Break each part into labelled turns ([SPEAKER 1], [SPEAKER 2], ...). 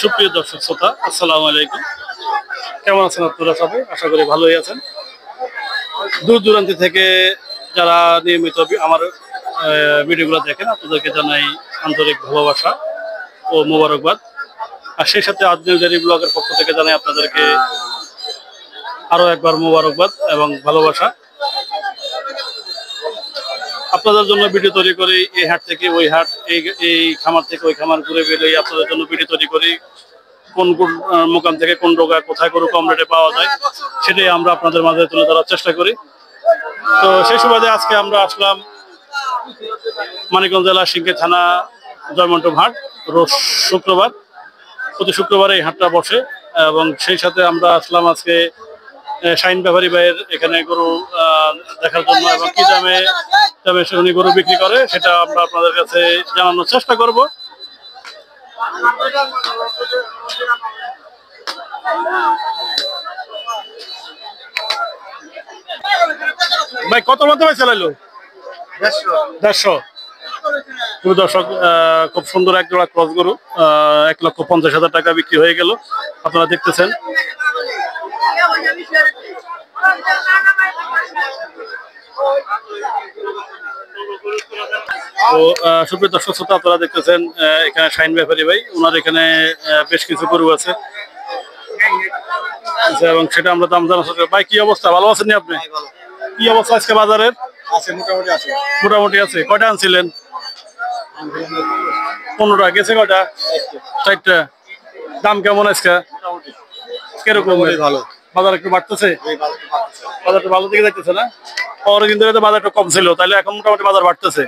[SPEAKER 1] সুপ্রিয় দর্শক শ্রোতা, আসসালামু আলাইকুম। কেমন আছেন আপনারা সবাই? আশা করি ভালোই আছেন। দূর দূরান্ত থেকে যারা নিয়মিত আমার ভিডিওগুলো দেখেন, আপনাদেরকে জানাই আন্তরিক ভালোবাসা ও মোবারকবাদ। আর সেই সাথে আজনিল ডেইরি ব্লগের পক্ষ থেকে জানাই আপনাদেরকে আরো একবার মোবারকবাদ এবং ভালোবাসা। আপনাদের জন্য ভিডিও তৈরি করি, এই হাট থেকে ওই হাট, এই খামার থেকে ওই খামার ঘুরে বেরিয়ে আপনাদের জন্য ভিডিও তৈরি করি। কোন কোন মোকাম থেকে কোন রোগা কোথায় গরু কম রেটে পাওয়া যায় সেটাই আমরা আপনাদের মাঝে তুলে ধরার চেষ্টা করি। তো সেই সুবাদে আজকে আমরা আসলাম মানিকগঞ্জ জেলা সিংড়া থানা জয়মন্টপ হাট। রোজ শুক্রবার, প্রতি শুক্রবারে এই হাটটা বসে এবং সেই সাথে আমরা আসলাম আজকে শাহিন ব্যাপারী ভাইয়ের এখানে গরু দেখার জন্য এবং কি দামে উনি গরু বিক্রি করে সেটা আমরা আপনাদের কাছে জানানোর চেষ্টা করব। ভাই কত মতো ভাই চালাইলো? 150। দর্শক, খুব সুন্দর এক জোড়া ক্রস গরু 1,50,000 টাকা বিক্রি হয়ে গেল। আপনারা দেখতেছেন। তো সুপ্রিয় দর্শক শ্রোতা, আপনারা দেখতেছেন এখানে শাহিন ব্যাপারী ভাই, ওনার এখানে বেশ কিছু গরু আছে এবং সেটা আমরা দাম জানা। ভাই কি অবস্থা, ভালো আছেন আপনি? কি অবস্থা আজকে বাজারের? মোটামুটি আছে। কয়টা আনছিলেন? 15টা গেছে। কয়টা? 4টা। দাম কেমন আজকে? কিরকম? ভালো। বাজার একটু বাড়তেছে? বাজারটা ভালো দিকে যাইতেছে না? পরে কিন্তু বাজার একটু কম ছিল, তাহলে এখন মোটামুটি বাজার বাড়তেছে।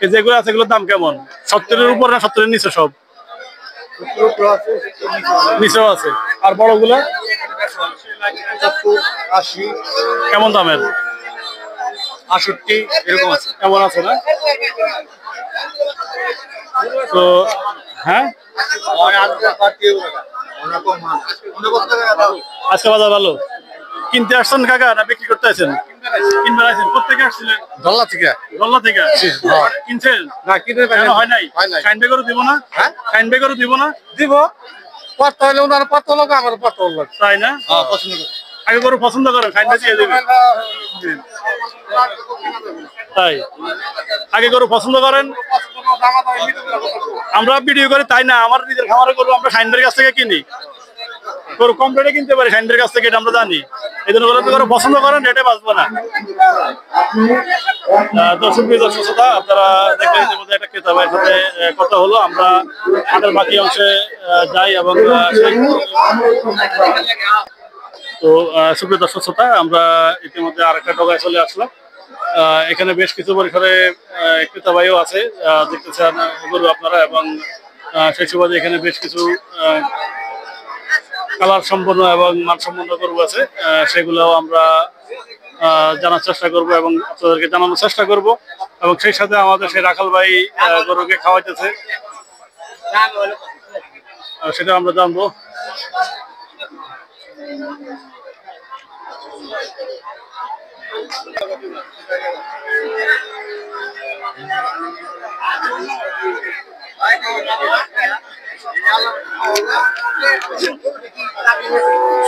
[SPEAKER 1] এই যেগুলো আছে এগুলোর দাম কেমন? 70-এর উপর না 70-এর নিচে? সব নিচেও আছে। আর বড়গুলা কেমন দামের?
[SPEAKER 2] 68 এরকম আছে।
[SPEAKER 1] কেমন আছে না? তো হ্যাঁ, আজকে বাজার ভালো। কিনতে আসছেন কাকা না বিক্রি করতে আসছেন? কিনতে আসছেন। কোথেকে আসছিলেন?
[SPEAKER 2] দল্লা থেকে।
[SPEAKER 1] দল্লা থেকে কিনছেন?
[SPEAKER 2] না কিনে
[SPEAKER 1] হয় নাই। শাহিন ভাই গরু দিব না?
[SPEAKER 2] হ্যাঁ,
[SPEAKER 1] শাহিন ভাই গরু দিব না?
[SPEAKER 2] দিব। কত হলে ওনার কত লোক, আমার কত লোক,
[SPEAKER 1] তাই না?
[SPEAKER 2] পছন্দ করে।
[SPEAKER 1] আগে গরু পছন্দ করেন, শাহিন ভাই দিয়ে দেবেন। তাই আগে গরু পছন্দ করেন। আমরা ভিডিও করি তাই না, আমার নিজের খামারে গরু আমরা শাহিন ভাইয়ের কাছ থেকে কিনি। গরু কম রেটে কিনতে পারি শাহিন ভাইয়ের কাছ থেকে, এটা আমরা জানি। এই জন্য গরু পছন্দ করেন, রেটে বাঁচবো না। দর্শক শ্রোতা, আপনারা দেখলেন ইতিমধ্যে একটা ক্রেতা ভাইয়ের সাথে কথা হলো। আমরা হাটের বাকি অংশে যাই এবং তো সুপ্রিয় দর্শক শ্রোতা, আমরা ইতিমধ্যে আরেকটা ডগায় চলে আসলাম। এখানে বেশ কিছু পরিসরে ক্রেতা ভাইও আছে, দেখতেছেন গরু আপনারা, এবং সেই সুবাদে এখানে বেশ কিছু কালার সম্পন্ন এবং মানসম্পন্ন গরু আছে, সেগুলোও আমরা জানার চেষ্টা করব এবং আপনাদেরকে জানানোর চেষ্টা করব। এবং সেই সাথে আমাদের সেই রাখাল ভাই গরুকে খাওয়াইতেছে, সেটা আমরা জানবো।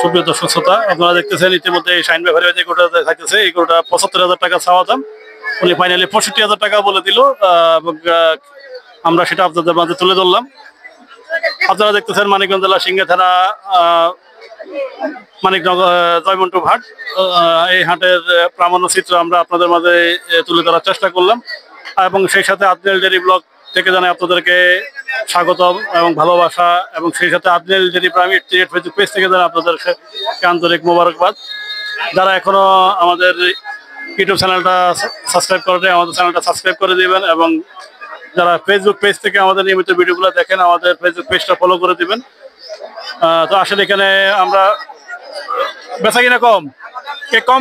[SPEAKER 1] সুপ্রিয় দর্শক শ্রোতা, আপনারা দেখতেছেন ইতিমধ্যে শাহিন ব্যাপারী যে গরুটা থাকতেছে, এই গরুটা 75,000 টাকা চাওয়া দাম। উনি ফাইনালি 65,000 টাকা বলে দিল এবং আমরা সেটা আপনাদের মাঝে তুলে ধরলাম। আপনারা দেখতেছেন মানিকগঞ্জ জেলা সিংড়া থানা মানিকগঞ্জ জয়মন্টপ হাট। এই হাটের প্রামাণ্য চিত্র আমরা আপনাদের মাঝে তুলে ধরার চেষ্টা করলাম এবং সেই সাথে আজনিল ডেইরি ব্লগ থেকে জানাই আপনাদেরকে স্বাগতম এবং ভালোবাসা, এবং সেই সাথে আজনিল ডেইরি প্রাইভেট ফেসবুক পেজ থেকে জানাই আপনাদেরকে আন্তরিক মোবারকবাদ। যারা এখনো আমাদের ইউটিউব চ্যানেলটা সাবস্ক্রাইব করে আমাদের চ্যানেলটা সাবস্ক্রাইব করে দিবেন, এবং যারা ফেসবুক পেজ থেকে আমাদের নিয়মিত ভিডিওগুলো দেখেন আমাদের ফেসবুক পেজটা ফলো করে দিবেন। তো আসলে এখানে আমরা বেচা কিনা কম, কম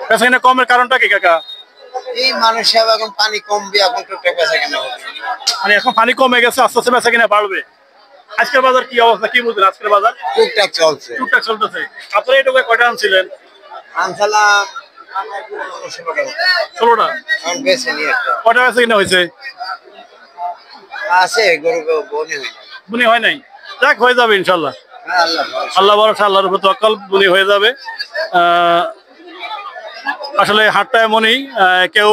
[SPEAKER 1] বেচা কিনা কমের কারণটা কি কাকা?
[SPEAKER 2] এই মানুষের এখন পানি কমবে, এখন টুকটাক বেচা কেনা হবে।
[SPEAKER 1] মানে এখন পানি কমে গেছে, আস্তে আস্তে বেচা কিনা বাড়বে। আজকের বাজার কি অবস্থা, কি বুঝলেন? আজকের বাজার
[SPEAKER 2] টুকটাক চলছে,
[SPEAKER 1] টুকটাক চলতেছে। আপনারা এই টুকটাক কয়টা আনছিলেন?
[SPEAKER 2] আনসালাম
[SPEAKER 1] 16টা।
[SPEAKER 2] বেছে নিয়ে
[SPEAKER 1] কয়টা বেচা কিনা হয়েছে?
[SPEAKER 2] আছে গরু বনি হয়।
[SPEAKER 1] বুনি হয় নাই, যাক হয়ে যাবে ইনশাল্লাহ।
[SPEAKER 2] হ্যাঁ, আল্লাহ ভালো।
[SPEAKER 1] আল্লাহ ভরসা, আল্লাহর উপর তাওয়াক্কুল, বুনি হয়ে যাবে। আসলে হাটটা এমনই, কেউ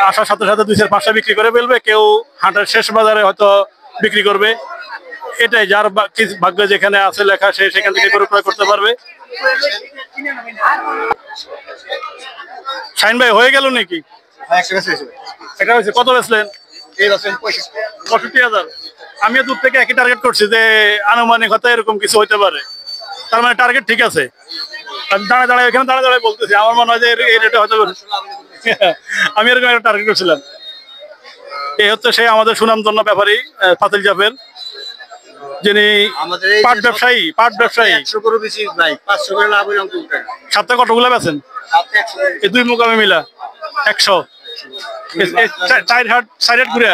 [SPEAKER 1] আসার সাথে সাথে 2-4-5টা বিক্রি করে ফেলবে, কেউ হাটের শেষ বাজারে হয়তো বিক্রি করবে। এটাই, যার ভাগ্য যেখানে আছে লেখা, সে সেখান থেকে গরু ক্রয় করতে পারবে। শাহিন ভাই, হয়ে গেল নাকি?
[SPEAKER 2] হ্যাঁ, একশো কাছে এসে।
[SPEAKER 1] এটা হয়েছে, কত বেচলেন?
[SPEAKER 2] এই বছর 65।
[SPEAKER 1] 65,000। আমিও দূর থেকে একই টার্গেট করছি যে আনুমানিক হয়তো এরকম কিছু হইতে পারে, তার মানে টার্গেট ঠিক আছে। আমি দাঁড়ায় দাঁড়ায় এখানে দাঁড়ায় দাঁড়ায় বলতেছি, আমার মনে হয় যে এই রেটে হয়তো আমি এরকম একটা টার্গেট করছিলাম। এই হচ্ছে সেই আমাদের সুনামধন্য ব্যাপারী ফাতিল জাফর, যিনি
[SPEAKER 2] আমাদের এই
[SPEAKER 1] পাট ব্যবসায়ী।
[SPEAKER 2] 100 গরু বেশি নাই, 500 করে লাভ হইলাম তো উঠায়।
[SPEAKER 1] সপ্তাহে কতগুলো বেছেন?
[SPEAKER 2] আপনি 100 করে
[SPEAKER 1] এই দুই মোকামে মিলা 100। চার হাট ঘুরে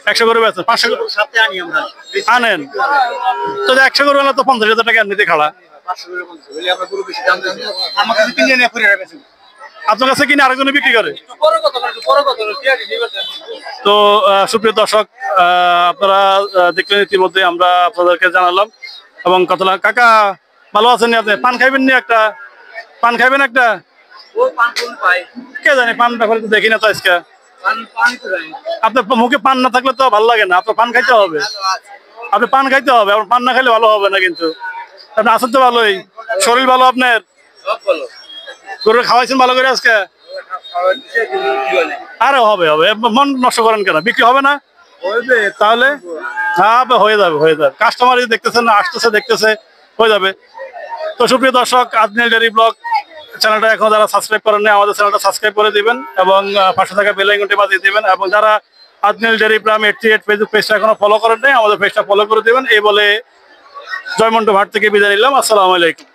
[SPEAKER 1] 100 করে বেছেন, 500 করে
[SPEAKER 2] সপ্তাহে আনি আমরা।
[SPEAKER 1] আনেন তো, 100 করে হলে তো 50,000 টাকা এমনিতে খাড়া।
[SPEAKER 2] 500 করে 50 হলে আমরা গরু বেশি দাম দিই। আমার কাছে কিনে নিয়ে পুরো বেশি।
[SPEAKER 1] আপনার কাছে কিনে আরেকজনে বিক্রি করে। তো সুপ্রিয় দর্শক, আপনারা দেখলেন, ইতিমধ্যে আমরা আপনাদেরকে জানালাম এবং কত কাকা ভালো আছেন? আপনি পান খাইবেন নি? একটা পান খাইবেন একটা? কে জানে, পান ব্যাপারে তো দেখি না তো আজকে। আপনার মুখে পান না থাকলে তো ভালো লাগে না, আপনার পান খাইতে হবে। আপনি পান খাইতে হবে, আপনার পান না খাইলে ভালো হবে না। কিন্তু আপনি আছেন তো ভালোই, শরীর ভালো আপনার? গরু খাওয়াইছেন ভালো করে আজকে? আরে হবে হবে, মন নষ্ট করেন কেন? বিক্রি হবে না তাহলে? হ্যাঁ, হয়ে যাবে হয়ে যাবে। কাস্টমার দেখতেছেন না, আসতেছে, দেখতেছে, হয়ে যাবে। তো সুপ্রিয় দর্শক, আদনাইল ডেইরি ব্লগ চ্যানেলটা এখন যারা সাবস্ক্রাইব করেন না, আমাদের চ্যানেলটা সাবস্ক্রাইব করে দিবেন এবং পাশে থাকা বেল আইকনটি বাজিয়ে দিবেন। এবং যারা আদনাইল ডেইরি ফার্ম 88 ফেসবুক পেজটা এখনো ফলো করেন নাই, আমাদের পেজটা ফলো করে দিবেন। এই বলে জয়মন্টু হাট থেকে বিদায় নিলাম। আসসালামু আলাইকুম।